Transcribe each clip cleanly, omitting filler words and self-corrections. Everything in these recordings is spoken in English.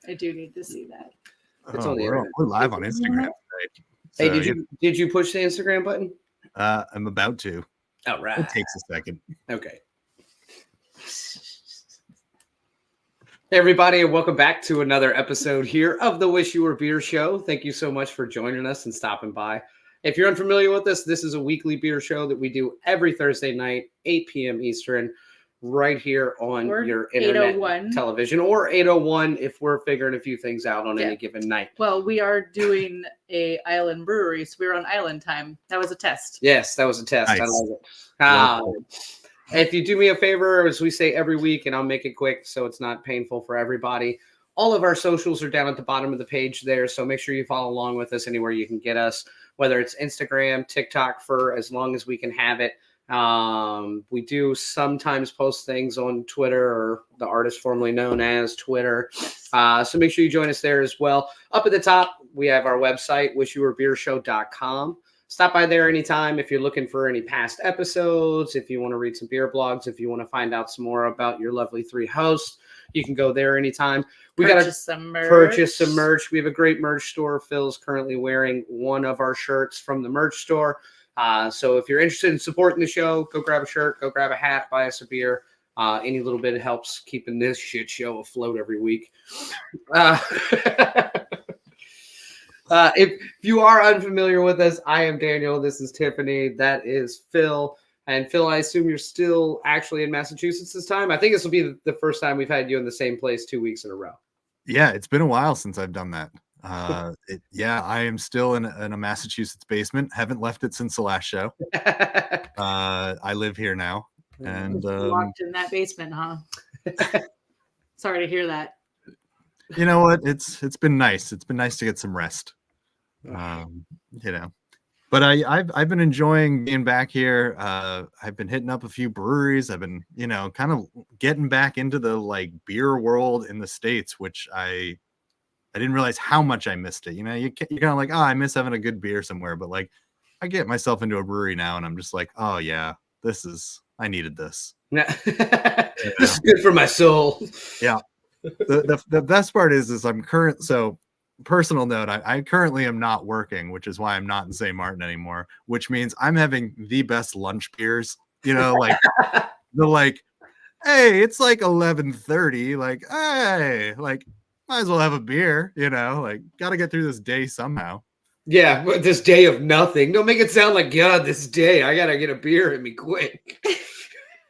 I do need to see that. It's on the internet. We're live on Instagram today. Hey, did you push the Instagram button? I'm about to. All right. It takes a second. Okay. Hey everybody, and welcome back to another episode here of the Wish You Were Beer Show. Thank you so much for joining us and stopping by. If you're unfamiliar with us, this is a weekly beer show that we do every Thursday night, 8 p.m. Eastern, right here on your internet television, or 801 if we're figuring a few things out on any given night. Well, we are doing a island brewery, so we're on island time. That was a test. Yes, that was a test. Nice. I like it. If you do me a favor, as we say every week, and I'll make it quick so it's not painful for everybody, all of our socials are down at the bottom of the page there, so make sure you follow along with us anywhere you can get us, whether it's Instagram, TikTok, for as long as we can have it. We do sometimes post things on Twitter, or the artist formerly known as Twitter. So make sure you join us there as well. Up at the top, we have our website, wishyouwerebeershow.com. Stop by there anytime if you're looking for any past episodes, if you want to read some beer blogs, if you want to find out some more about your lovely three hosts, you can go there anytime. We got to purchase some merch. We have a great merch store. Phil's currently wearing one of our shirts from the merch store. So if you're interested in supporting the show, go grab a shirt, go grab a hat, buy us a beer. Any little bit helps keeping this shit show afloat every week. If you are unfamiliar with us, I am Daniel. This is Tiffany. That is Phil. And Phil, I assume you're still actually in Massachusetts this time. I think this will be the first time we've had you in the same place 2 weeks in a row. Yeah, it's been a while since I've done that. I am still in a Massachusetts basement. Haven't left it since the last show. I live here now, and locked in that basement, huh? Sorry to hear that. You know what? It's been nice. It's been nice to get some rest. But I've been enjoying being back here. I've been hitting up a few breweries. I've been, kind of getting back into the beer world in the States, which I didn't realize how much I missed it. You're kind of like, oh, I miss having a good beer somewhere. But I get myself into a brewery now, and I'm just like, oh yeah, I needed this. This is good for my soul. Yeah. The best part is I'm current. So personal note, I currently am not working, which is why I'm not in St. Maarten anymore, which means I'm having the best lunch beers, hey, it's 11:30. Hey, might as well have a beer, got to get through this day somehow. Yeah. This day of nothing. Don't make it sound like, God, this day, I got to get a beer in me quick.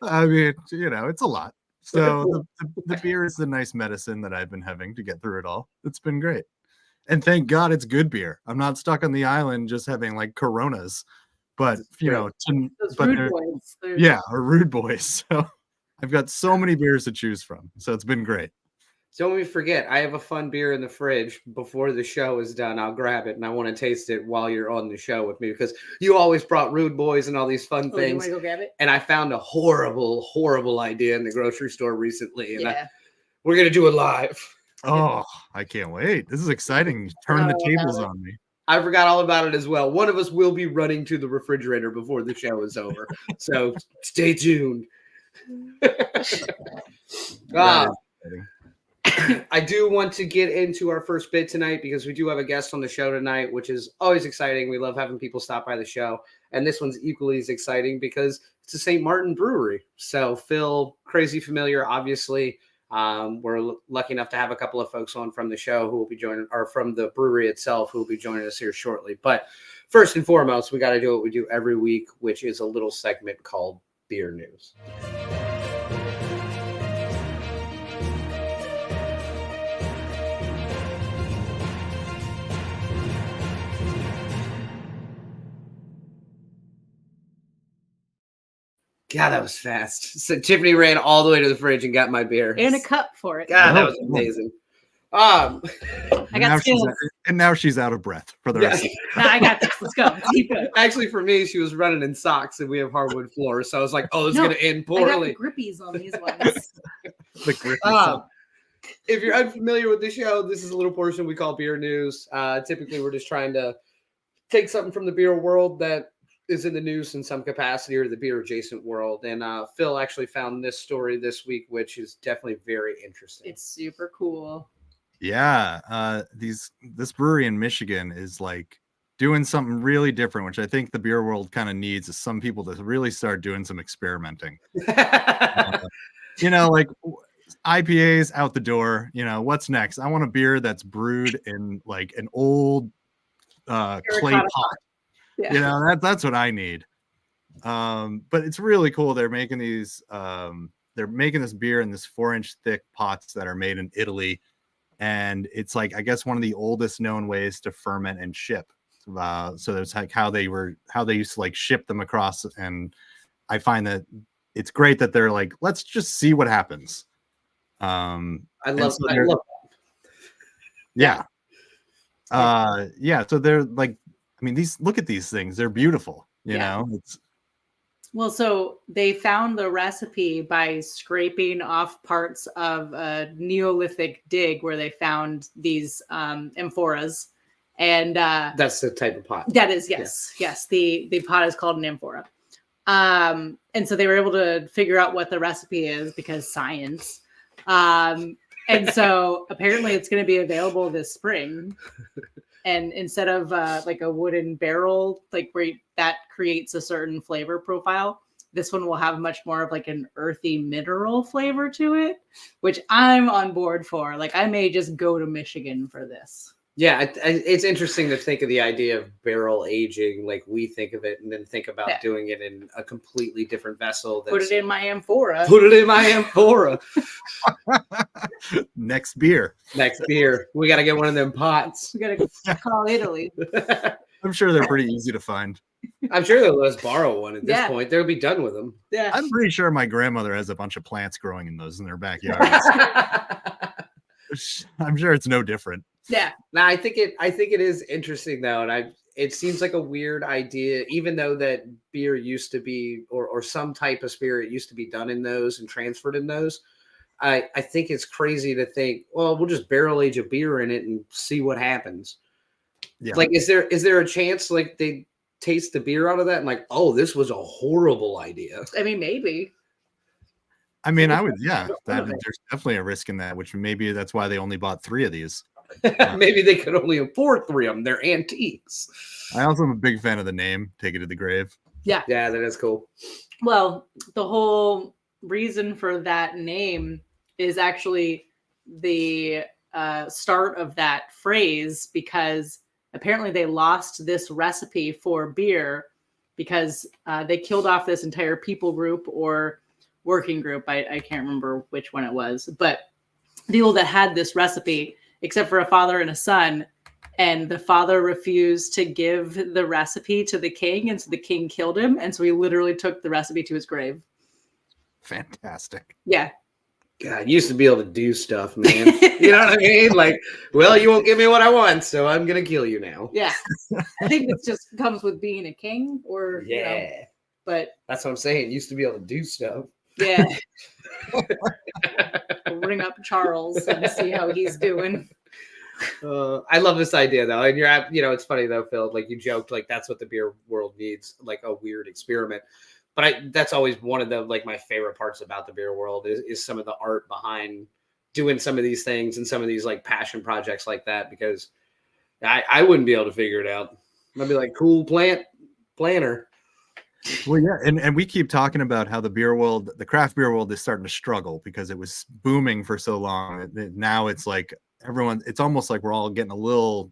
I mean, it's a lot. So the beer is the nice medicine that I've been having to get through it all. It's been great. And thank God it's good beer. I'm not stuck on the island just having Coronas, but rude boys. Yeah, or rude boys. So I've got so many beers to choose from. So it's been great. Don't let me forget, I have a fun beer in the fridge before the show is done. I'll grab it and I want to taste it while you're on the show with me, because you always brought rude boys and all these fun things. You want to go grab it? And I found a horrible, horrible idea in the grocery store recently. And we're going to do it live. Oh, I can't wait. This is exciting. Turning the tables on me. I forgot all about it as well. One of us will be running to the refrigerator before the show is over. So stay tuned. I do want to get into our first bit tonight because we do have a guest on the show tonight, which is always exciting. We love having people stop by the show. And this one's equally as exciting because it's a St. Maarten brewery. So Phil, crazy familiar, obviously. We're lucky enough to have a couple of folks on from the show who will be joining, or from the brewery itself, who will be joining us here shortly. But first and foremost, we got to do what we do every week, which is a little segment called Beer News. God, that was fast. So Tiffany ran all the way to the fridge and got my beer. And a cup for it. God, that was amazing. I got skills. And now she's out of breath for the rest of it. No, I got this. Let's go. Keep it. Actually, for me, she was running in socks and we have hardwood floors. So I was like, oh, this is going to end poorly. I got the grippies on these ones. The grippies. If you're unfamiliar with the show, this is a little portion we call Beer News. Typically, we're just trying to take something from the beer world that is in the news in some capacity, or the beer adjacent world. And Phil actually found this story this week, which is definitely very interesting. It's super cool. Yeah, this brewery in Michigan is like doing something really different, which I think the beer world kind of needs, is some people to really start doing some experimenting. Like IPAs out the door. What's next? I want a beer that's brewed in like an old clay pot. Yeah. That's what I need. But it's really cool. They're making these. They're making this beer in this 4-inch thick pots that are made in Italy, and it's like, I guess, one of the oldest known ways to ferment and ship. So that's like how they used to like ship them across, and I find that it's great that they're like, let's just see what happens. I love yeah. So they're like, I mean, look at these things, they're beautiful. Well, so they found the recipe by scraping off parts of a Neolithic dig where they found these amphoras. And that's the type of pot. That is, yes. Yeah. Yes. The pot is called an amphora. And so they were able to figure out what the recipe is because science. And so apparently it's going to be available this spring. And instead of like a wooden barrel, like where that creates a certain flavor profile, this one will have much more of like an earthy mineral flavor to it, which I'm on board for. Like I may just go to Michigan for this. Yeah, it's interesting to think of the idea of barrel aging like we think of it, and then think about doing it in a completely different vessel. Put it in my amphora. Put it in my amphora. Next beer. We got to get one of them pots. We got to call Italy. I'm sure they're pretty easy to find. I'm sure they'll let us borrow one at this point. They'll be done with them. Yeah, I'm pretty sure my grandmother has a bunch of plants growing in those in their backyard. I'm sure it's no different. Yeah. Now I think it is interesting though, and it seems like a weird idea, even though that beer used to be, or some type of spirit used to be done in those and transferred in those. I think it's crazy to think, well, we'll just barrel age a beer in it and see what happens. Yeah. Like, is there a chance like they taste the beer out of that and like, oh, this was a horrible idea? I mean, maybe. I mean, I would, yeah. There's definitely a risk in that, which maybe that's why they only bought 3 of these. Maybe they could only afford 3 of them. They're antiques. I also am a big fan of the name, Take It to the Grave. Yeah. Yeah, that is cool. Well, the whole reason for that name is actually the start of that phrase, because apparently they lost this recipe for beer because they killed off this entire people group or working group. I can't remember which one it was, but people that had this recipe, except for a father and a son, and the father refused to give the recipe to the king, and so the king killed him, and so he literally took the recipe to his grave. Fantastic. Yeah. God, used to be able to do stuff, man. You know what I mean? Like, well, you won't give me what I want, so I'm gonna kill you now. Yeah. I think it just comes with being a king, or but that's what I'm saying. Used to be able to do stuff. Yeah. We'll ring up Charles and see how he's doing. I love this idea though, and it's funny though, Phil. Like you joked, like that's what the beer world needs, like a weird experiment. But that's always one of the like my favorite parts about the beer world is some of the art behind doing some of these things and some of these like passion projects like that, because I wouldn't be able to figure it out. I'd be like, cool planner. Well, yeah, and we keep talking about how the craft beer world is starting to struggle because it was booming for so long. Now it's like it's almost like we're all getting a little.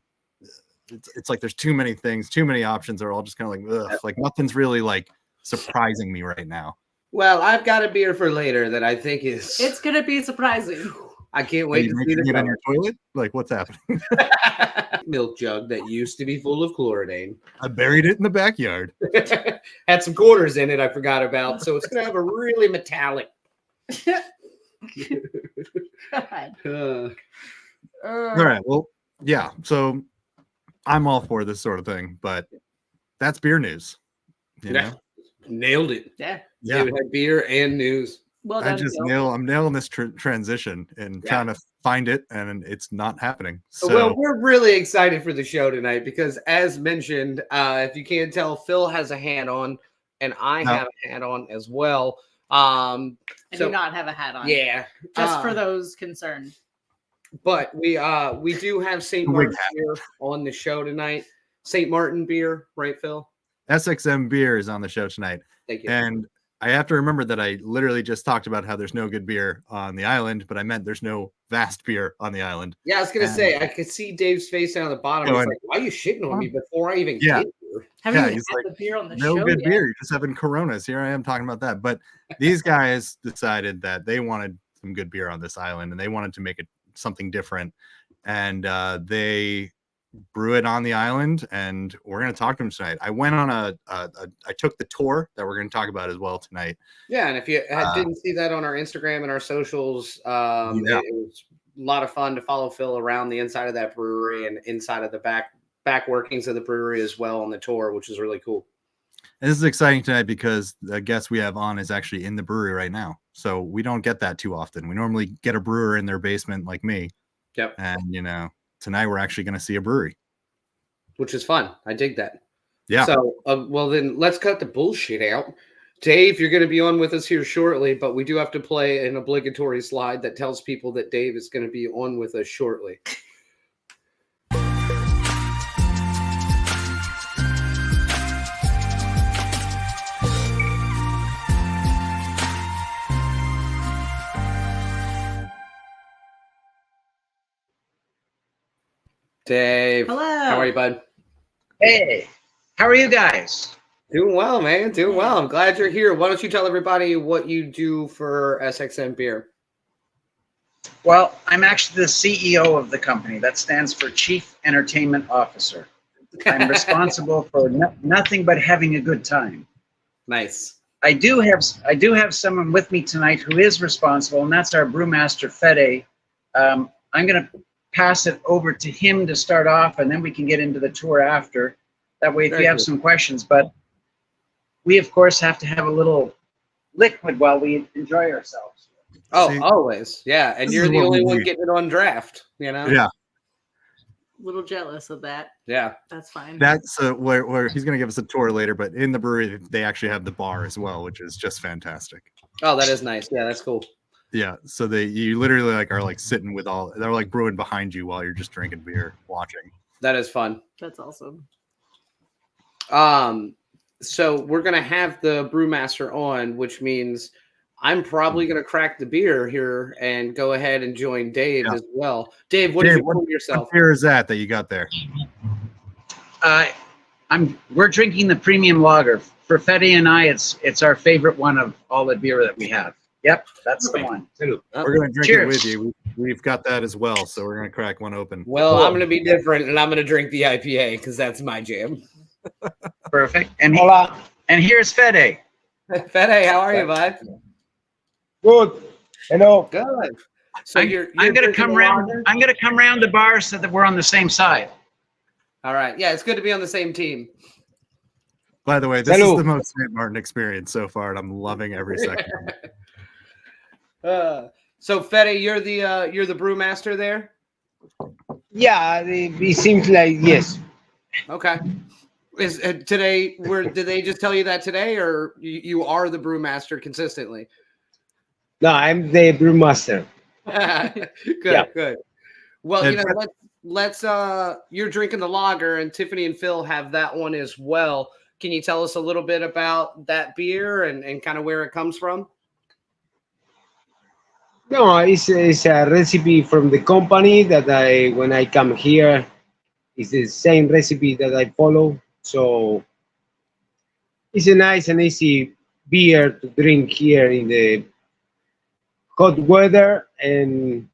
It's like there's too many things, too many options. Are all just kind of like, ugh, like nothing's really like surprising me right now. Well, I've got a beer for later that I think is. It's gonna be surprising. I can't wait to see it on your toilet. Like, what's happening? Milk jug that used to be full of chloridane. I buried it in the backyard. Had some quarters in it I forgot about, so it's gonna have a really metallic. All right. Well, yeah. So I'm all for this sort of thing, but that's beer news. You know? Nailed it. Yeah. Yeah. It had beer and news. Well done, I'm nailing this transition and trying to find it, and it's not happening. So. Well, we're really excited for the show tonight because, as mentioned, if you can't tell, Phil has a hat on, and I have a hat on as well. I do not have a hat on. Yeah. Just for those concerned. But we do have St. Maarten beer on the show tonight. St. Maarten beer, right, Phil? SXM Beer is on the show tonight. Thank you. And I have to remember that I literally just talked about how there's no good beer on the island, but I meant there's no vast beer on the island. Yeah, I was gonna say I could see Dave's face down at the bottom. He's like, "Why are you shitting on me before I even get here?" Haven't even had the beer on the show no good yet. beer. You're just having Coronas. Here I am talking about that. But these guys decided that they wanted some good beer on this island, and they wanted to make it something different. And they brew it on the island, and we're going to talk to them tonight. I went on I took the tour that we're going to talk about as well tonight. Yeah, and if you didn't see that on our Instagram and our socials, it was a lot of fun to follow Phil around the inside of that brewery and inside of the back workings of the brewery as well on the tour, which is really cool. And this is exciting tonight because the guest we have on is actually in the brewery right now, so we don't get that too often. We normally get a brewer in their basement like me. Yep. And tonight we're actually going to see a brewery, which is fun. I dig that. Yeah. So, well, then let's cut the bullshit out. Dave, you're going to be on with us here shortly, but we do have to play an obligatory slide that tells people that Dave is going to be on with us shortly. Dave. Hello. How are you, bud? Hey, how are you guys? Doing well, man. Doing well. I'm glad you're here. Why don't you tell everybody what you do for SXM Beer? Well, I'm actually the CEO of the company. That stands for Chief Entertainment Officer. I'm responsible for nothing but having a good time. Nice. I do have someone with me tonight who is responsible, and that's our brewmaster, Fede. I'm going to pass it over to him to start off, and then we can get into the tour after. That way, if you have some questions. But we, of course, have to have a little liquid while we enjoy ourselves. Oh, see, always. Yeah, and you're the only one getting it on draft, Yeah. A little jealous of that. Yeah. That's fine. That's where he's going to give us a tour later, but in the brewery, they actually have the bar as well, which is just fantastic. Oh, that is nice. Yeah, that's cool. Yeah, so you literally are sitting with they're brewing behind you while you're just drinking beer, watching. That is fun. That's awesome. So we're gonna have the brewmaster on, which means I'm probably gonna crack the beer here and go ahead and join Dave as well. Dave, what did you pour yourself? What beer is that you got there? We're drinking the premium lager. For Fede and I, it's our favorite one of all the beer that we have. Yep, that's the one. We're going to drink it with you. We've got that as well, so we're going to crack one open. Well, I'm going to be different, and I'm going to drink the IPA because that's my jam. Perfect. And here's Fede. Fede, how are you, bud? Good. Hello. Good. So I'm going to come around. I'm going to come around the bar so that we're on the same side. All right. Yeah, it's good to be on the same team. By the way, this is the most Sint Maarten experience so far, and I'm loving every second. So Fede, you're the brewmaster there? Yeah, it seems like yes. Okay. Is today? Did they just tell you that today, or you are the brewmaster consistently? No, I'm the brewmaster. Good. Well, let's you're drinking the lager, and Tiffany and Phil have that one as well. Can you tell us a little bit about that beer and kind of where it comes from? No, it's a recipe from the company that when I come here, it's the same recipe that I follow. So it's a nice and easy beer to drink here in the hot weather and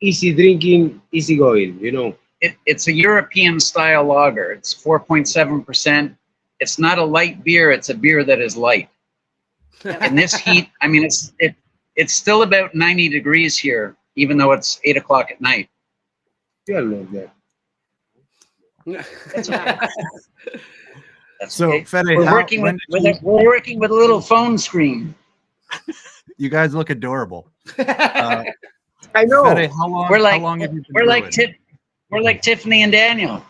easy drinking, easy going, It's a European style lager. It's 4.7%. It's not a light beer. It's a beer that is light. In this heat, I mean, it's still about 90 degrees here, even though it's 8 o'clock at night. Yeah, I love that. That's okay. So, okay. Fede, we're working with a little phone screen. You guys look adorable. I know. Fede, how long have you been brewing? We're like Tiffany and Daniel.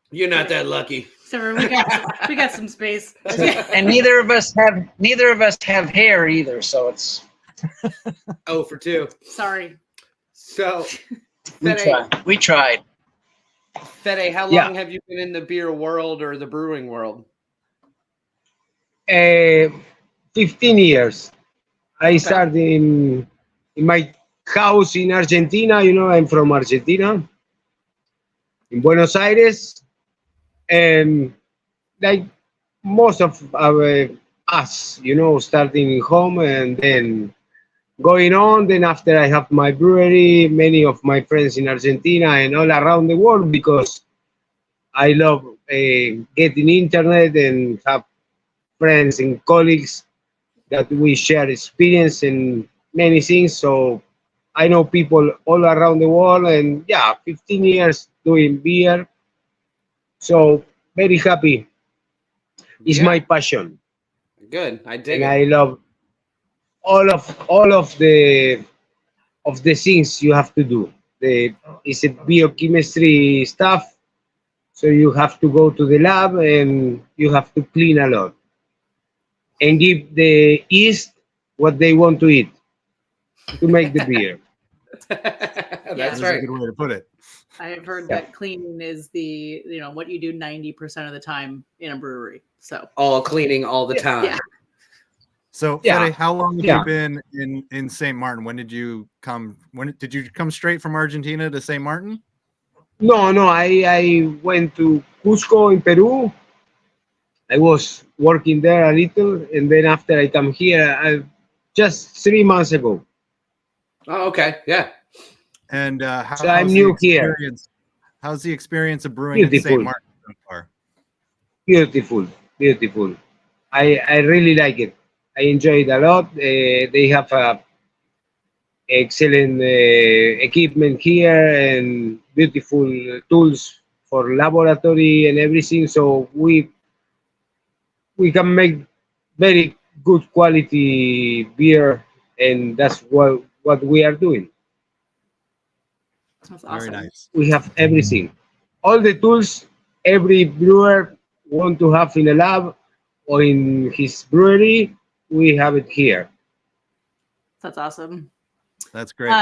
You're not that lucky. So we got some space. And neither of us have hair either, so it's 0 for 2. Sorry. So, We Fede, tried. We tried. Fede, how Yeah. long have you been in the beer world or the brewing world? 15 years. I Okay. started in my house in Argentina. You know, I'm from Argentina, in Buenos Aires, and like most of us, you know, starting home and then going on. Then after I have my brewery, many of my friends in Argentina and all around the world because I love getting internet and have friends and colleagues that we share experience and many things. So I know people all around the world, and yeah, 15 years doing beer. So very happy. It's Yeah. my passion, Good. I dig and it. I love all of the things you have to do. It's a biochemistry stuff, so you have to go to the lab and you have to clean a lot and give the yeast what they want to eat to make the beer. That's That's a right. good way to put it. I have heard Yeah. that cleaning is the what you do 90% of the time in a brewery. So All cleaning all the Yeah. time. Yeah. So, Yeah. Fede, how long have Yeah. you been in St. Martin? When did you come? When did you come straight from Argentina to St. Martin? No, I went to Cusco in Peru. I was working there a little, and then after I come here, just 3 months ago. Oh, okay. Yeah. And So I'm how's new the here. experience? How's the experience of brewing in St. Beautiful, Martin so far? beautiful, beautiful. I really like it. I enjoy it a lot. They have excellent equipment here and beautiful tools for laboratory and everything. So we can make very good quality beer, and that's what we are doing. that's Very awesome. nice. We have everything, all the tools every brewer want to have in a lab or in his brewery. We have it here. That's awesome. That's great.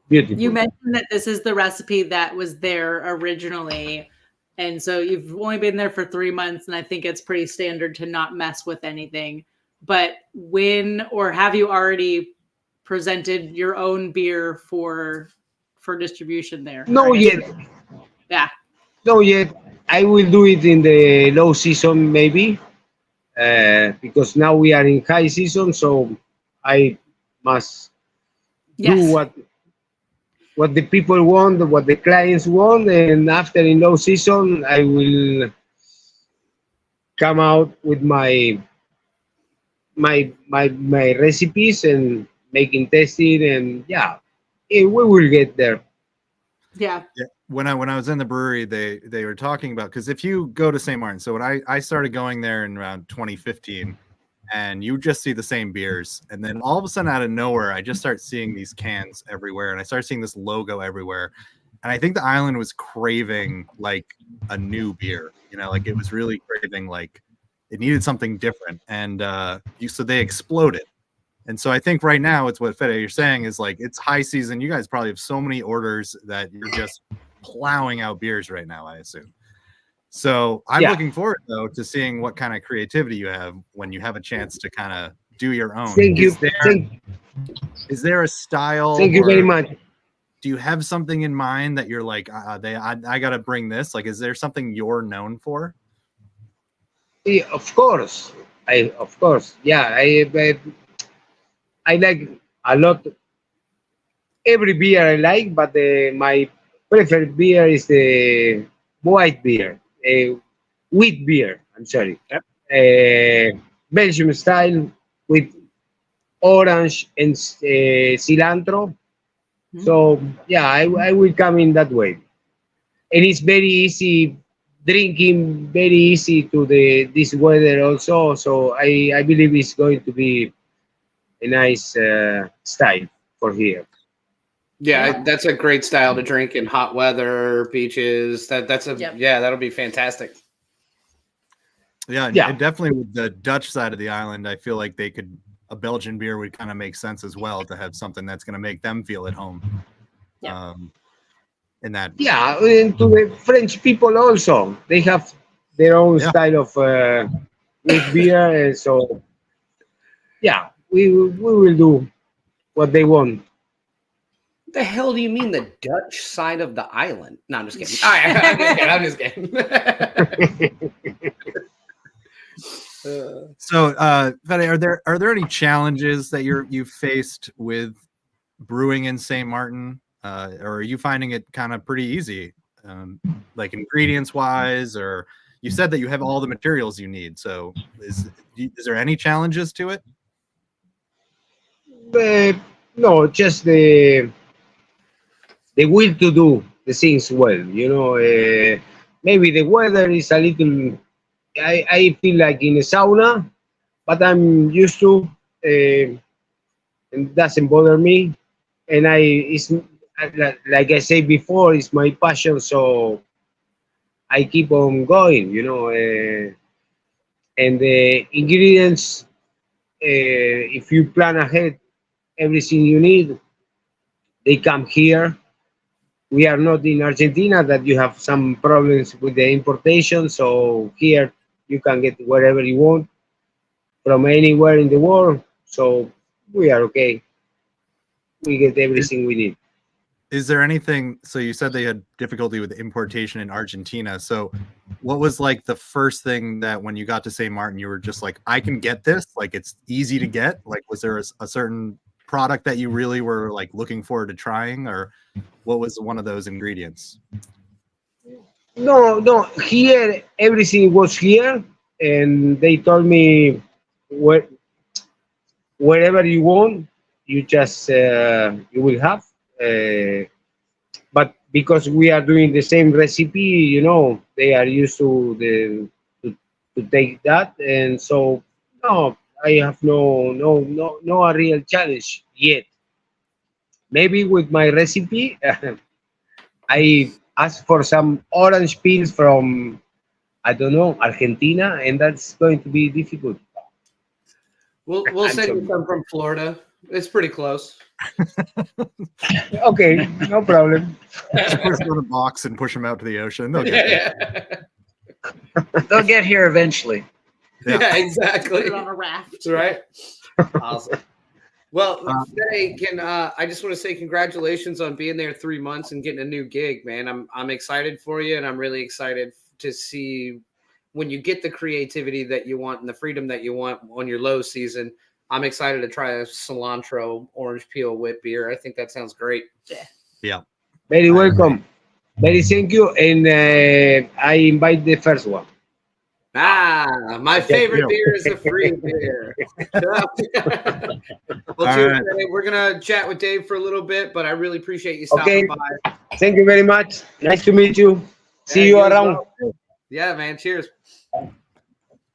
Beautiful. You mentioned that this is the recipe that was there originally. And so you've only been there for 3 months, and I think it's pretty standard to not mess with anything. But when or have you already presented your own beer for distribution there? No Or I guess- yet, Yeah. no yet. I will do it in the low season maybe, because now we are in high season. So I must do Yes. what the people want, what the clients want, and after in low season, I will come out with my recipes and making testing, and yeah, we will get there. Yeah. Yeah. When I was in the brewery, they were talking about, because if you go to St. Martin, so when I started going there in around 2015, and you just see the same beers, and then all of a sudden out of nowhere, I just start seeing these cans everywhere, and I start seeing this logo everywhere, and I think the island was craving like a new beer, like it was really craving, like it needed something different, and so they exploded. And so I think right now it's what Fede you're saying is like it's high season. You guys probably have so many orders that you're just plowing out beers right now, I assume. So I'm Yeah. looking forward though to seeing what kind of creativity you have when you have a chance to kind of do your own. Thank you. Is there a style? Thank you very or much. Do you have something in mind that you're like, I got to bring this? Like, is there something you're known for? Yeah, of course. Yeah, I like a lot. Every beer I like, but my preferred beer is the white beer, wheat beer. I'm sorry, Yep. Belgium style with orange and cilantro. Mhm. So yeah, I will come in that way, and it's very easy drinking, very easy to this weather also. So I believe it's going to be a nice style for here. Yeah, Yeah. that's a great style to drink in hot weather, beaches. Yep. Yeah, that'll be fantastic. Yeah, Yeah. and definitely with the Dutch side of the island, I feel like a Belgian beer would kind of make sense as well to have something that's going to make them feel at home. Yeah. In that. Yeah, and to the French people also, they have their own Yeah. style of with beer, and so yeah, we will do what they want. What the hell do you mean the Dutch side of the island? No, I'm just kidding. All right, I'm just kidding. So, Fede, are there any challenges that you've faced with brewing in St. Martin, or are you finding it kind of pretty easy, like ingredients wise? Or you said that you have all the materials you need. So, is there any challenges to it? No, just the will to do the things well. Maybe the weather is a little. I feel like in a sauna, but I'm used to, and it doesn't bother me. And it's like I said before, it's my passion, so I keep on going. And the ingredients, if you plan ahead, everything you need, they come here. We are not in Argentina that you have some problems with the importation. So here you can get whatever you want from anywhere in the world. So we are okay. We get everything we need. Is there anything? So you said they had difficulty with importation in Argentina. So what was like the first thing that when you got to St. Martin, you were just like, I can get this? Like it's easy to get? Like was there a certain product that you really were like looking forward to trying, or what was one of those ingredients? No. Here everything was here, and they told me wherever you want, you just you will have. But because we are doing the same recipe, they are used to to take that, and so no, I have no a real challenge yet. Maybe with my recipe, I asked for some orange peels from, I don't know, Argentina, and that's going to be difficult. We'll send you some from Florida. It's pretty close. Okay, no problem. Just push them in a box and push them out to the ocean. They'll get there. They'll get here eventually. Yeah, exactly. Put it on a raft. Right? Awesome. Well, Fede, I just want to say congratulations on being there 3 months and getting a new gig, man. I'm excited for you, and I'm really excited to see when you get the creativity that you want and the freedom that you want on your low season. I'm excited to try a cilantro orange peel whip beer. I think that sounds great. Yeah. Very welcome. Very thank you. And I invite the first one. My favorite beer is a free beer. Well, cheers, right. We're going to chat with Dave for a little bit, but I really appreciate you stopping by. Thank you very much. Nice to meet you. See you around. Well. Yeah, man. Cheers.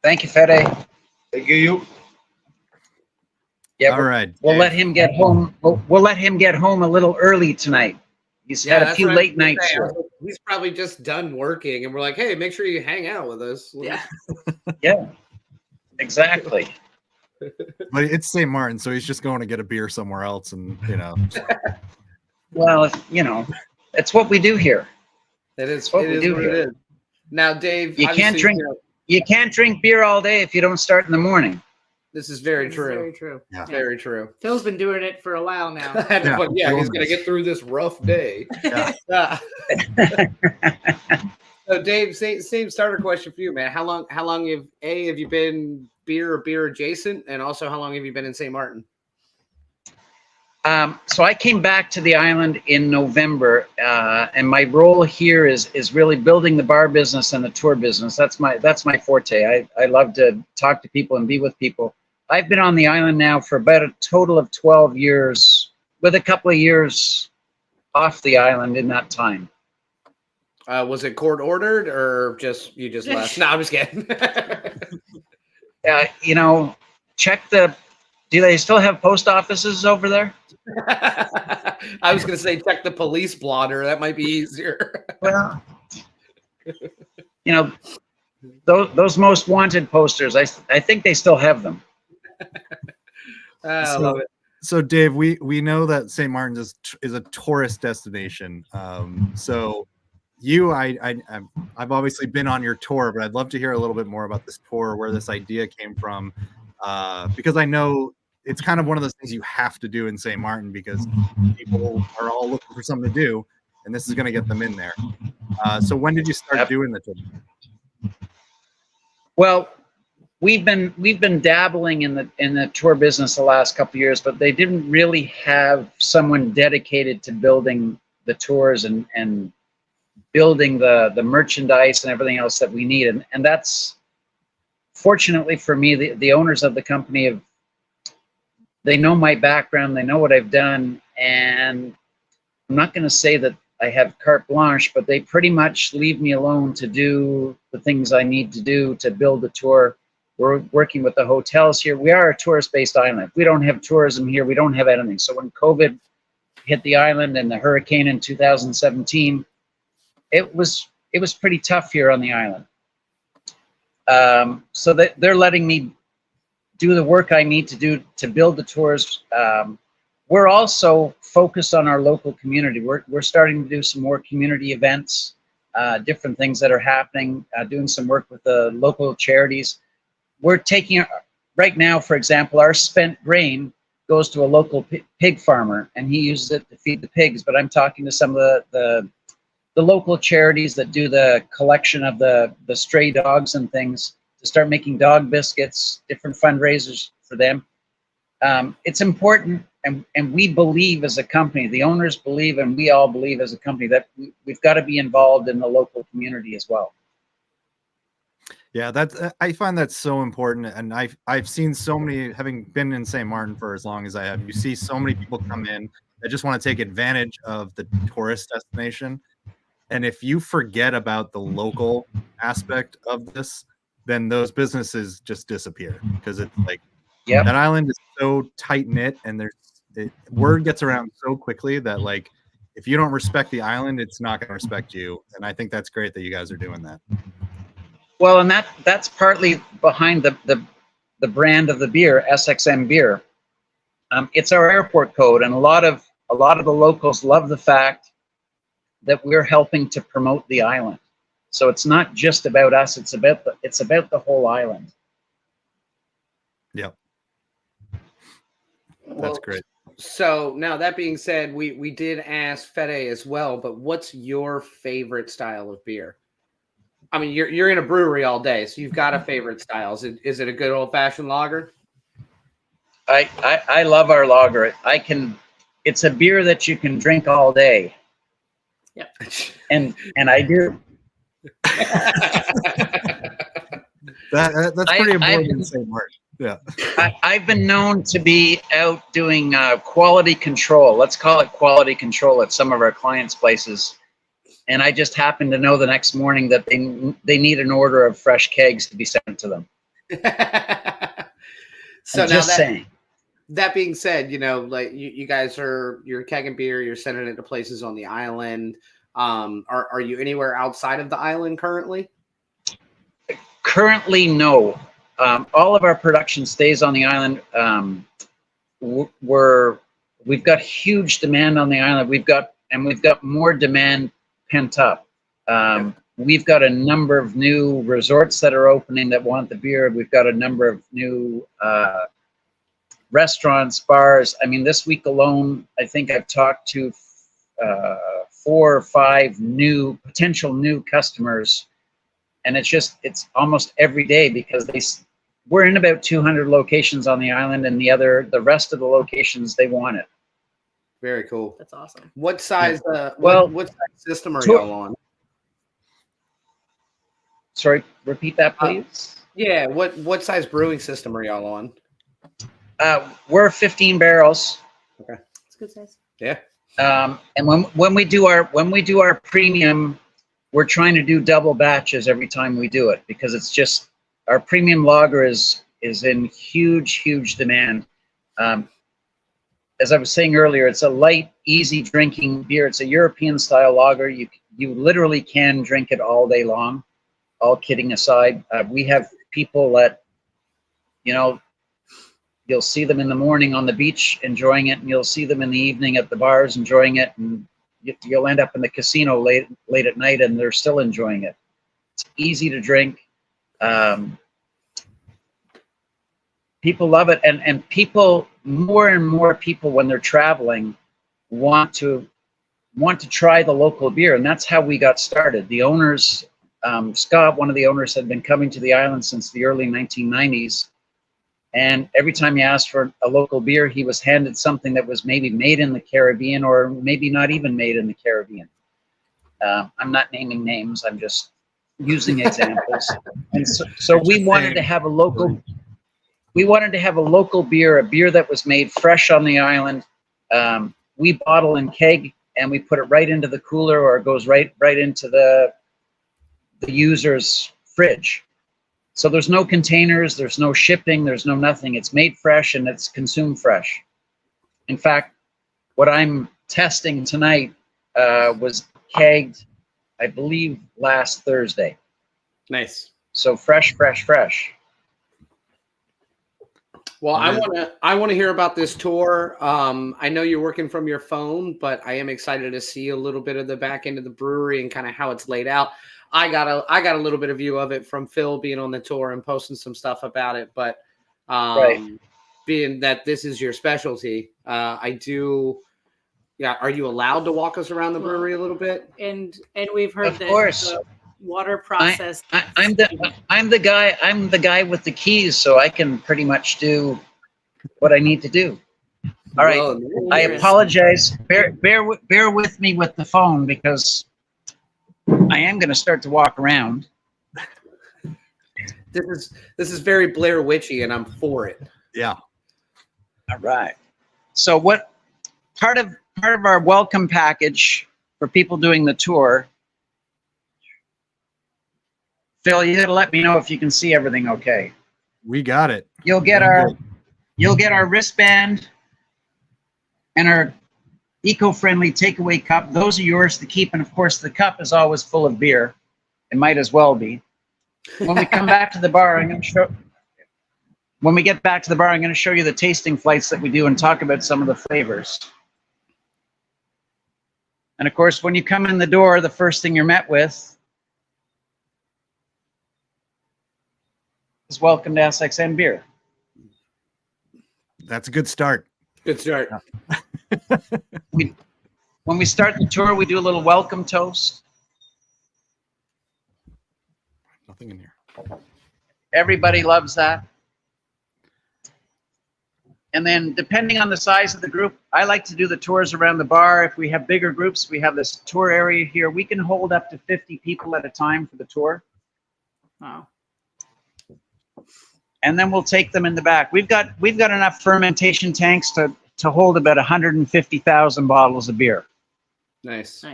Thank you, Fede. Thank you. Yeah, all right. We'll let him get home. We'll let him get home a little early tonight. He's had a few late nights. He's probably just done working, and we're like, "Hey, make sure you hang out with us." Yeah. Yeah. Exactly. But it's St. Martin, so he's just going to get a beer somewhere else, and Well, it's what we do here. It is what it is. Now, Dave, you can't drink. You can't drink beer all day if you don't start in the morning. This is very true. Very true. Yeah. Very true. Phil's been doing it for a while now. Yeah, he's gonna get through this rough day. Yeah. So, Dave, same starter question for you, man. How long have you been beer or beer adjacent, and also how long have you been in St. Martin? So I came back to the island in November, and my role here is really building the bar business and the tour business. That's my forte. I love to talk to people and be with people. I've been on the island now for about a total of 12 years, with a couple of years off the island in that time. Was it court ordered, or you just left? No, I'm just kidding. Check do they still have post offices over there? I was going to say check the police blotter. That might be easier. Well, those most wanted posters, I think they still have them. I love it. So Dave, we know that St. Martin's is a tourist destination. So I've obviously been on your tour, but I'd love to hear a little bit more about this tour, where this idea came from, because I know it's kind of one of those things you have to do in St. Martin because people are all looking for something to do, and this is going to get them in there. So when did you start doing the tour? Well, we've been dabbling in the tour business the last couple of years, but they didn't really have someone dedicated to building the tours and building the merchandise and everything else that we need. And that's, fortunately for me, the owners of the company they know my background, they know what I've done, and I'm not going to say that I have carte blanche, but they pretty much leave me alone to do the things I need to do to build the tour. We're working with the hotels here. We are a tourist-based island. If we don't have tourism here, we don't have anything. So when COVID hit the island and the hurricane in 2017, it was pretty tough here on the island. So they're letting me do the work I need to do to build the tours. We're also focused on our local community. We're starting to do some more community events, different things that are happening, doing some work with the local charities. We're taking, right now, for example, our spent grain goes to a local pig farmer, and he uses it to feed the pigs. But I'm talking to some of the local charities that do the collection of the stray dogs and things to start making dog biscuits, different fundraisers for them. It's important, and we believe as a company, the owners believe, and we all believe as a company, that we've got to be involved in the local community as well. Yeah, I find that so important, and I've seen so many, having been in St. Martin for as long as I have, you see so many people come in that just want to take advantage of the tourist destination, and if you forget about the local aspect of this, then those businesses just disappear, because it's like, yep, that island is so tight knit, and word gets around so quickly that, like, if you don't respect the island, it's not going to respect you, and I think that's great that you guys are doing that. Well, and that's partly behind the brand of the beer, SXM Beer. It's our airport code, and a lot of the locals love the fact that we're helping to promote the island. So it's not just about us; it's about the whole island. Yep, Well, that's great. So now, that being said, we did ask Fede as well, but what's your favorite style of beer? I mean, you're in a brewery all day, so you've got a favorite style. Is it a good old-fashioned lager? I love our lager. It's a beer that you can drink all day. Yep. And I do. That's pretty important to say, Mark. Yeah. I've been known to be out doing quality control. Let's call it quality control at some of our clients' places. And I just happened to know the next morning that they need an order of fresh kegs to be sent to them. So I'm now just saying. That being said, like you guys you're kegging beer, you're sending it to places on the island. Are you anywhere outside of the island currently? Currently, no. All of our production stays on the island. We've got huge demand on the island. We've got more demand pent up. We've got a number of new resorts that are opening that want the beer. We've got a number of new restaurants, bars. I mean, this week alone, I think I've talked to 4 or 5 potential new customers, and it's almost every day, because we're in about 200 locations on the island, and the rest of the locations, they want it. Very cool. That's awesome. What size? What size system are y'all on? Sorry, repeat that, please. Yeah. What size brewing system are y'all on? We're 15 barrels. Okay. That's a good size. Yeah. And when we do our premium, we're trying to do double batches every time we do it, because it's just, our premium lager is in huge demand. As I was saying earlier, it's a light, easy drinking beer. It's a European style lager. You literally can drink it all day long. All kidding aside, we have people that, You'll see them in the morning on the beach enjoying it, and you'll see them in the evening at the bars enjoying it, and you'll end up in the casino late at night, and they're still enjoying it. It's easy to drink. People love it, and people, more and more people, when they're traveling, want to try the local beer, and that's how we got started. The owners, Scott, one of the owners, had been coming to the island since the early 1990s. And every time he asked for a local beer, he was handed something that was maybe made in the Caribbean or maybe not even made in the Caribbean. I'm not naming names. I'm just using examples. And so we wanted to have a local. We wanted to have a local beer, a beer that was made fresh on the island. We bottle and keg, and we put it right into the cooler, or it goes right into the user's fridge. So there's no containers, there's no shipping, there's no nothing. It's made fresh and it's consumed fresh. In fact, what I'm testing tonight was kegged, I believe, last Thursday. Nice. So fresh. Well, I want to hear about this tour. I know you're working from your phone, but I am excited to see a little bit of the back end of the brewery and kind of how it's laid out. I got a little bit of view of it from Phil being on the tour and posting some stuff about it. But being that this is your specialty, I do. Yeah, are you allowed to walk us around the brewery a little bit? And we've heard Of that course. the water process. I'm the guy with the keys, so I can pretty much do what I need to do. All right. Well, I apologize. Bear with me with the phone, because I am going to start to walk around. This is very Blair Witchy, and I'm for it. Yeah. All right. So what part of our welcome package for people doing the tour? Phil, you got to let me know if you can see everything okay. We got it. You'll get our wristband and our eco-friendly takeaway cup. Those are yours to keep, and of course the cup is always full of beer. It might as well be. When we come back to the bar, when we get back to the bar, I'm going to show you the tasting flights that we do and talk about some of the flavors. And of course, when you come in the door, the first thing you're met with is welcome to SXM Beer. That's a good start. Good start. When we start the tour, we do a little welcome toast. Nothing in here. Everybody loves that. And then depending on the size of the group, I like to do the tours around the bar. If we have bigger groups, we have this tour area here. We can hold up to 50 people at a time for the tour. Wow. And then we'll take them in the back. We've got enough fermentation tanks to hold about 150,000 bottles of beer. Nice.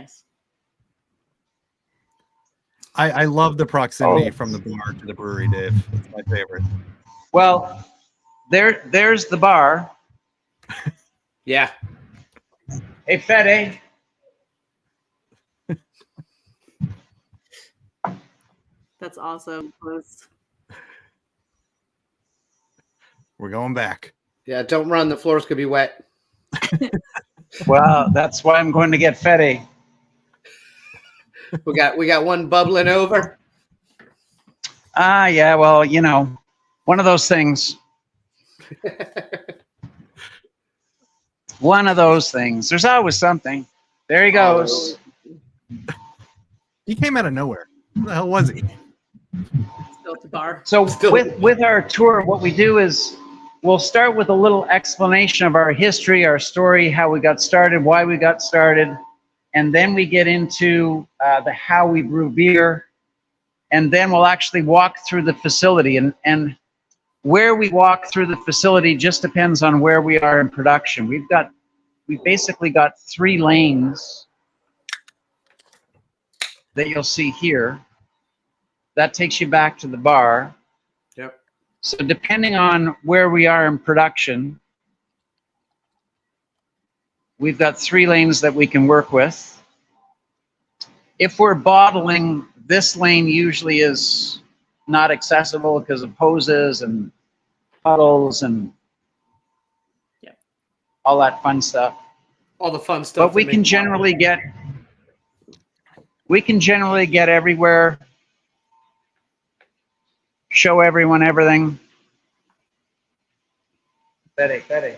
I love the proximity from the bar to the brewery, Dave. It's my favorite. Well, there's the bar. Yeah. Hey, Fede. That's awesome. Close. We're going back. Yeah, don't run. The floors could be wet. Well, that's why I'm going to get Fede. We got one bubbling over. Yeah, well, you know, one of those things. One of those things. There's always something. There he goes. He came out of nowhere. Who the hell was he? Still at the bar. So with our tour, what we do is we'll start with a little explanation of our history, our story, how we got started, why we got started, and then we get into the how we brew beer, and then we'll actually walk through the facility. And where we walk through the facility just depends on where we are in production. We've basically got 3 lanes that you'll see here. That takes you back to the bar. Yep. So depending on where we are in production, we've got 3 lanes that we can work with. If we're bottling, this lane usually is not accessible because of hoses and puddles and all that fun stuff. All the fun stuff. But we can generally get everywhere, show everyone everything. Betty.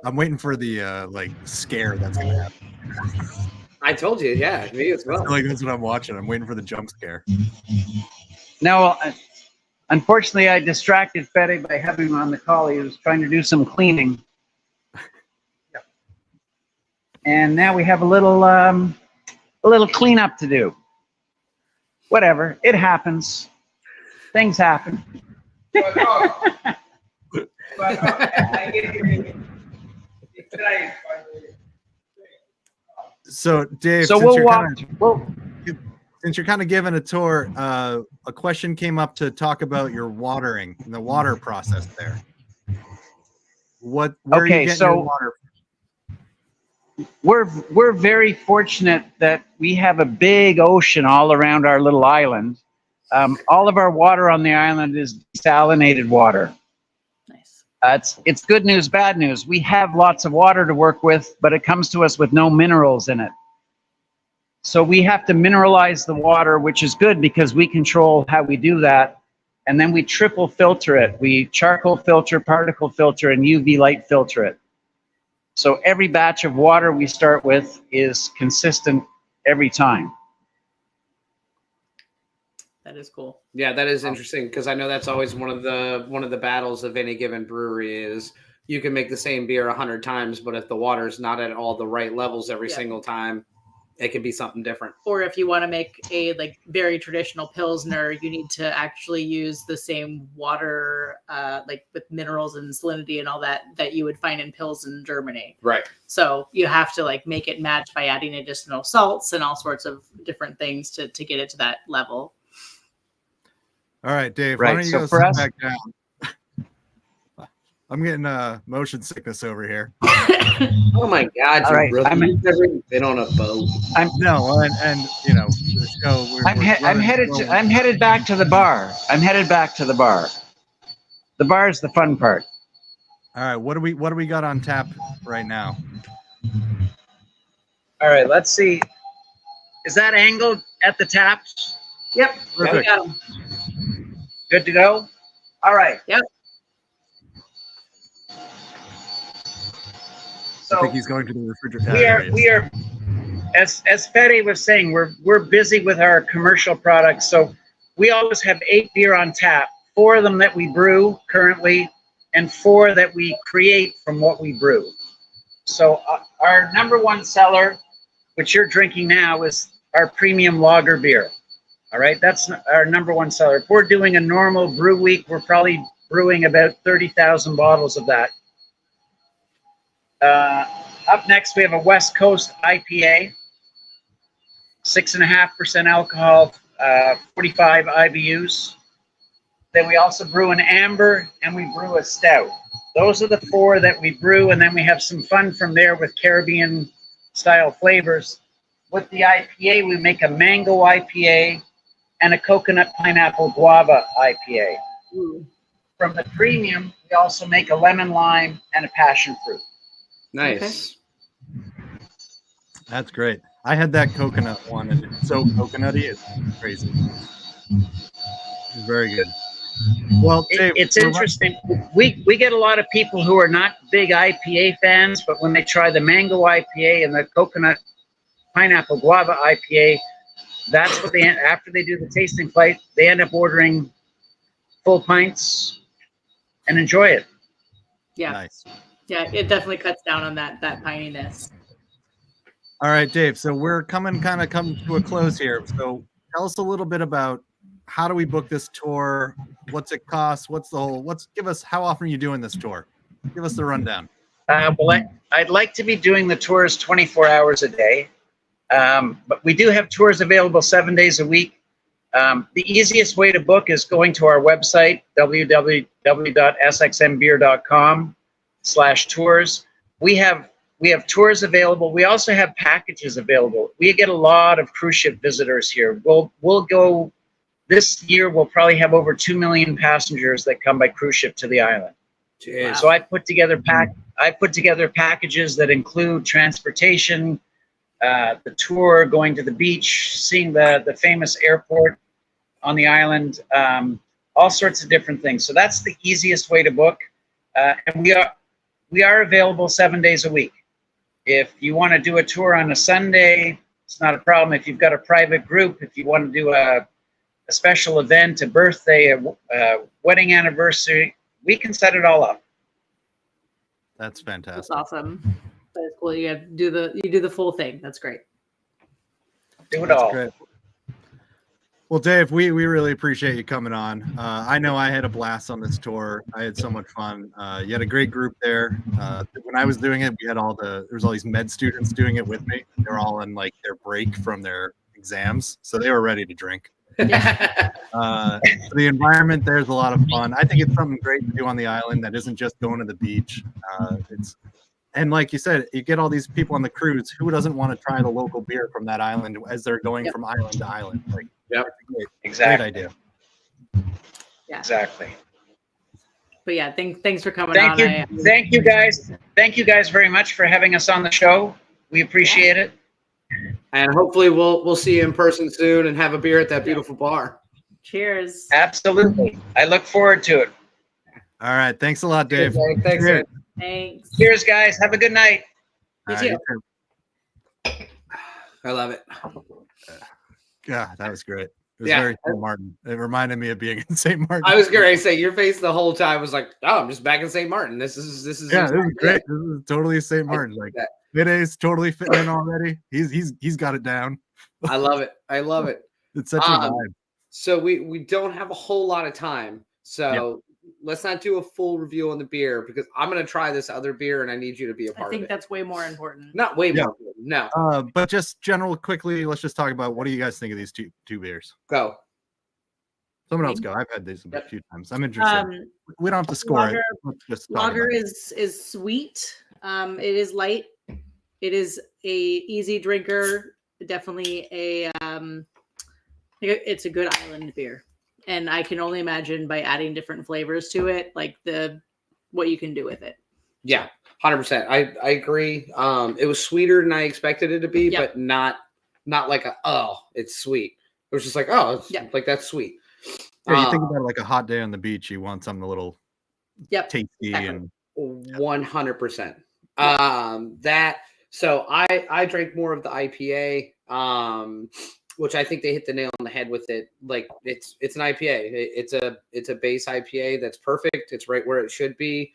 I'm waiting for the like scare that's gonna happen. I told you, yeah, me as I well. feel like that's what I'm watching. I'm waiting for the jump scare. No, unfortunately, I distracted Fede by having him on the call. He was trying to do some cleaning. And now we have a little cleanup to do. Whatever, it happens. Things happen. So Dave, So since we'll you're kind of giving a tour, a question came up to talk about your watering and the water process there. Where are you getting your water? We're very fortunate that we have a big ocean all around our little island. All of our water on the island is desalinated water. Nice. It's good news, bad news. We have lots of water to work with, but it comes to us with no minerals in it. So we have to mineralize the water, which is good because we control how we do that. And then we triple filter it. We charcoal filter, particle filter, and UV light filter it. So every batch of water we start with is consistent every time. That is cool. Yeah, that is interesting because I know that's always one of the battles of any given brewery is you can make the same beer 100 times, but if the water's not at all the right levels every single time, it can be something different. Or if you want to make a like very traditional Pilsner, you need to actually use the same water, like with minerals and salinity and all that you would find in Pils in Germany. Right. So you have to like make it match by adding additional salts and all sorts of different things to get it to that level. All right, Dave, Right, why don't you so go for sit us- back down? I'm getting motion sickness over here. Oh my God! All right, You've never been on a boat. No, and you know, the show. I'm headed back to the bar. The bar is the fun part. All right, what do we got on tap right now? All right, let's see. Is that angled at the taps? Yep. We Perfect. got 'em. Good to go? All right. Yep. I So think he's going to the refrigerator. we are, as Fede was saying, we're busy with our commercial products. So we always have 8 beer on tap, 4 of them that we brew currently, and 4 that we create from what we brew. So our number 1 seller, which you're drinking now, is our premium lager beer. All right, that's our number 1 seller. If we're doing a normal brew week, we're probably brewing about 30,000 bottles of that. Up next, we have a West Coast IPA, 6.5% alcohol, 45 IBUs. Then we also brew an amber and we brew a stout. Those are the 4 that we brew, and then we have some fun from there with Caribbean style flavors. With the IPA, we make a mango IPA and a coconut pineapple guava IPA. Ooh. From the premium, we also make a lemon lime and a passion fruit. Nice. That's great. I had that coconut one, and it's so coconutty. It's crazy. It's very good. Well, Dave, It's interesting. We get a lot of people who are not big IPA fans, but when they try the mango IPA and the coconut pineapple guava IPA, that's what they after they do the tasting flight, they end up ordering full pints and enjoy it. Yeah. Nice. Yeah. It definitely cuts down on that pininess. All right, Dave. So we're coming to a close here. So tell us a little bit about how do we book this tour? What's it cost? Give us, how often are you doing this tour? Give us the rundown. Well, I'd like to be doing the tours 24 hours a day. But we do have tours available 7 days a week. The easiest way to book is going to our website, www.sxmbeer.com/tours. We have tours available. We also have packages available. We get a lot of cruise ship visitors here. We'll go this year we'll probably have over 2 million passengers that come by cruise ship to the island. Jeez. So I put together packages that include transportation, the tour, going to the beach, seeing the famous airport on the island, all sorts of different things. So that's the easiest way to book. And we are available 7 days a week. If you want to do a tour on a Sunday, it's not a problem. If you've got a private group, if you want to do a special event, a birthday, a wedding anniversary, we can set it all up. That's fantastic. That's awesome. That's cool. You do the full thing. That's great. Do it That's all. great. Well, Dave, we really appreciate you coming on. I know I had a blast on this tour. I had so much fun. You had a great group there. When I was doing it, we had there was all these med students doing it with me. They were all in like their break from their exams, so they were ready to drink. The environment there's a lot of fun. I think it's something great to do on the island that isn't just going to the beach. And like you said, you get all these people on the cruise. Who doesn't want to try the local beer from that island as they're going from island to island? Like, Exactly. Great idea. Yeah. Exactly. But yeah, thanks for coming on. Thank you guys. Thank you guys very much for having us on the show. We appreciate it. And hopefully we'll see you in person soon and have a beer at that beautiful bar. Cheers. Absolutely. I look forward to it. All right. Thanks a lot, Dave. Thanks. Cheers. Thanks. Cheers, guys. Have a good night. You All too. right, you too. I love it. Yeah, that was great. It was Yeah. very St. Martin. It reminded me of being in St. Martin. I was going to say your face the whole time was like, oh, I'm just back in St. Martin. This is Yeah, this is great. This is totally St. Martin. Like that. Miday's totally fitting in already. He's got it down. I love it. I love it. It's such a vibe. So we don't have a whole lot of time. So let's not do a full review on the beer because I'm going to try this other beer and I need you to be a part I of think it. that's way more important. Not way more. No. But just quickly, let's just talk about what do you guys think of these two beers? Go. Someone else go. I've had these a few times. I'm interested. We don't have to score it. Let's just talk Lager about it. is sweet. It is light. It is a easy drinker. Definitely it's a good island beer. And I can only imagine by adding different flavors to it, like what you can do with it. Yeah, 100%. I agree. It was sweeter than I expected it to be, but not like it's sweet. It was just like, like that's sweet. Yeah, you think about it like a hot day on the beach. You want something a little tasty and 100%. So I drank more of the IPA, which I think they hit the nail on the head with it. Like it's an IPA. It's a base IPA that's perfect. It's right where it should be.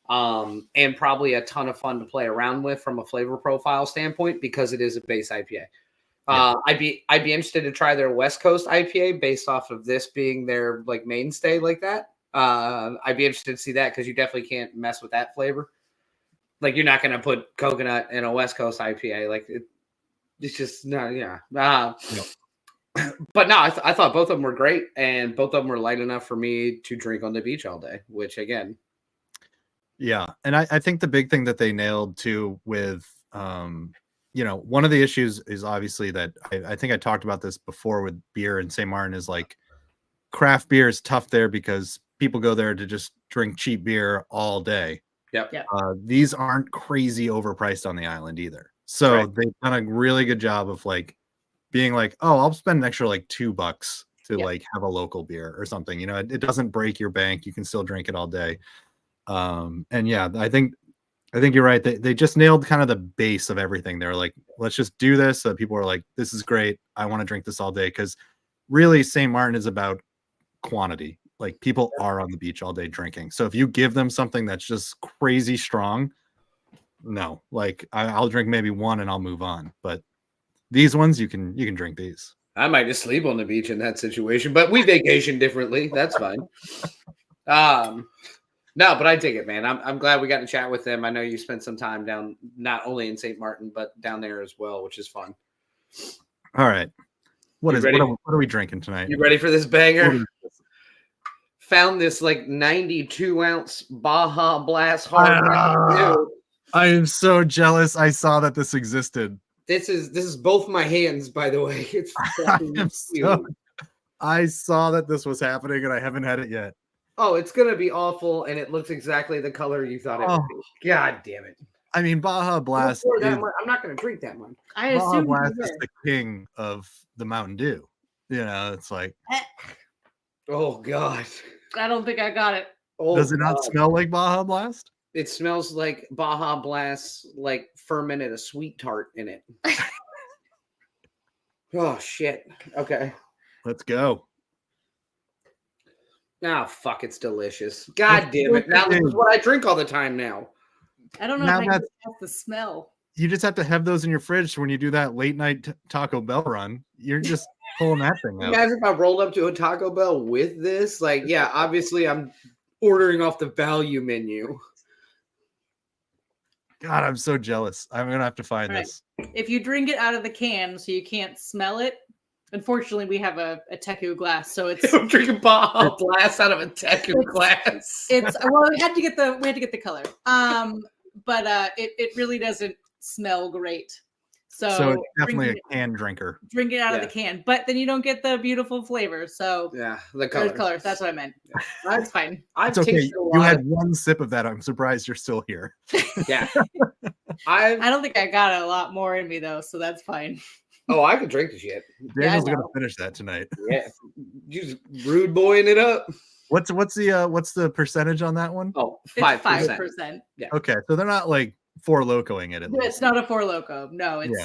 And probably a ton of fun to play around with from a flavor profile standpoint because it is a base IPA. I'd be interested to try their West Coast IPA based off of this being their like mainstay like that. I'd be interested to see that because you definitely can't mess with that flavor. Like you're not going to put coconut in a West Coast IPA. Like it's just no, yeah. But no, I thought both of them were great, and both of them were light enough for me to drink on the beach all day. Which again, yeah, and I think the big thing that they nailed too with one of the issues is obviously that I think I talked about this before with beer in St. Martin is like craft beer is tough there because people go there to just drink cheap beer all day. Yep. These aren't crazy overpriced on the island either. So they've done a really good job of like being like, oh, I'll spend an extra like $2 to like have a local beer or something. It doesn't break your bank. You can still drink it all day. And yeah, I think you're right. They just nailed kind of the base of everything. They're like, let's just do this. So people are like, this is great. I want to drink this all day. Because really St. Martin is about quantity. Like people are on the beach all day drinking. So if you give them something that's just crazy strong, no, like I'll drink maybe one and I'll move on. But these ones you can drink these. I might just sleep on the beach in that situation, but we vacation differently. That's fine. No, but I dig it, man. I'm glad we got to chat with them. I know you spent some time down, not only in St. Martin, but down there as well, which is fun. All right. What are we drinking tonight? You ready for this banger? Found this like 92-ounce Baja Blast hard. I am so jealous. I saw that this existed. This is both my hands, by the way. It's fucking huge. I saw that this was happening and I haven't had it yet. Oh, it's gonna be awful, and it looks exactly the color you thought it would be. God damn it! I mean, Baja Blast. I'm not gonna drink that one. I Baja assume Blast is the king of the Mountain Dew. You know, it's like. Oh God! I don't think I got it. Oh, Does it not smell like Baja Blast? It smells like Baja Blast, like fermented a sweet tart in it. Oh shit! Okay, let's go. Ah, fuck, it's delicious. God damn it. Now this is what I drink all the time now. I don't know Now if I can get the smell. You just have to have those in your fridge so when you do that late night Taco Bell run, you're just pulling that thing out. Imagine if I rolled up to a Taco Bell with this. Like, yeah, obviously I'm ordering off the value menu. God, I'm so jealous. I'm going to have to find this. If you drink it out of the can so you can't smell it, unfortunately, we have a Teku glass, so it's. I'm drinking Baja Blast out of a Teku glass. It's well, we had to get the color, but it really doesn't smell great. So it's definitely a can drinker. Drink it out of the can, but then you don't get the beautiful flavor. So yeah, the colors. That's what I meant. That's fine. I've it's okay. tasted a lot. You had one sip of that. I'm surprised you're still here. Yeah, I don't think I got a lot more in me though, so that's fine. Oh, I could drink the shit. Daniel's gonna finish that tonight. Yeah, you just rude boying it up. What's the percentage on that one? Oh, 5%. Yeah. Okay, so they're not like Four Locoing it. At least. It's not a Four Loco. No, it's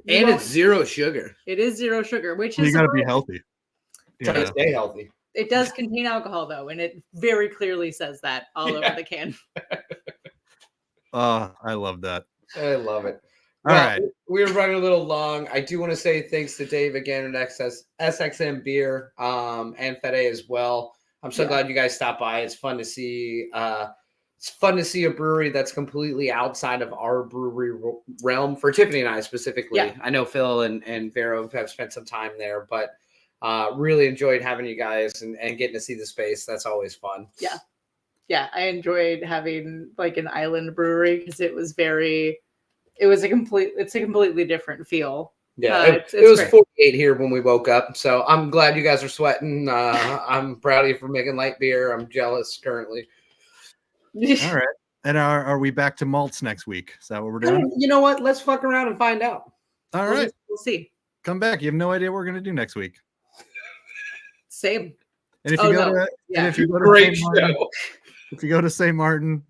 and it's zero sugar. It is zero sugar, which you is got to be healthy. Try to stay healthy. It does contain alcohol though, and it very clearly says that all over the can. I love that. I love it. All right. We're running a little long. I do want to say thanks to Dave again at SXM Beer and Fede as well. I'm so glad you guys stopped by. It's fun to see. It's fun to see a brewery that's completely outside of our brewery realm for Tiffany and I specifically. Yeah. I know Phil and Vero have spent some time there, but really enjoyed having you guys and getting to see the space. That's always fun. Yeah. Yeah. I enjoyed having like an island brewery because it was a completely different feel. Yeah, it was great. 48 here when we woke up. So I'm glad you guys are sweating. I'm proud of you for making light beer. I'm jealous currently. All right. And are we back to malts next week? Is that what we're doing? You know what? Let's fuck around and find out. All right. We'll see. Come back. You have no idea what we're going to do next week. Same. And if you go to St. Maarten,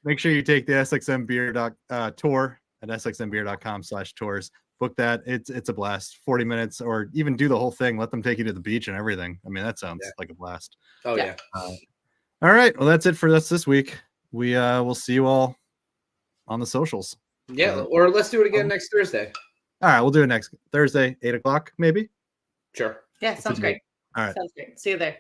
make sure you take the SXM Beer tour at sxmbeer.com/tours. Book that. It's a blast. 40 minutes or even do the whole thing. Let them take you to the beach and everything. I mean, that sounds like a blast. Oh, yeah. All right. Well, that's it for us this week. We will see you all on the socials. Yeah. Or let's do it again next Thursday. All right. We'll do it next Thursday, 8:00, maybe. Sure. Yeah. Sounds great. All right. Sounds great. See you there.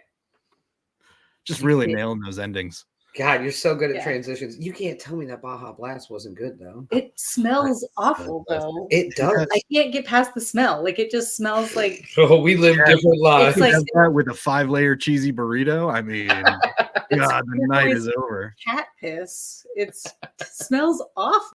Just really nailing those endings. God, you're so good at transitions. You can't tell me that Baja Blast wasn't good, though. It smells awful, though. It does. I can't get past the smell. Like, it just smells like... Oh, we live different lives. It's like that with a 5-layer cheesy burrito. I mean, God, the night is over. Cat piss. It smells awful.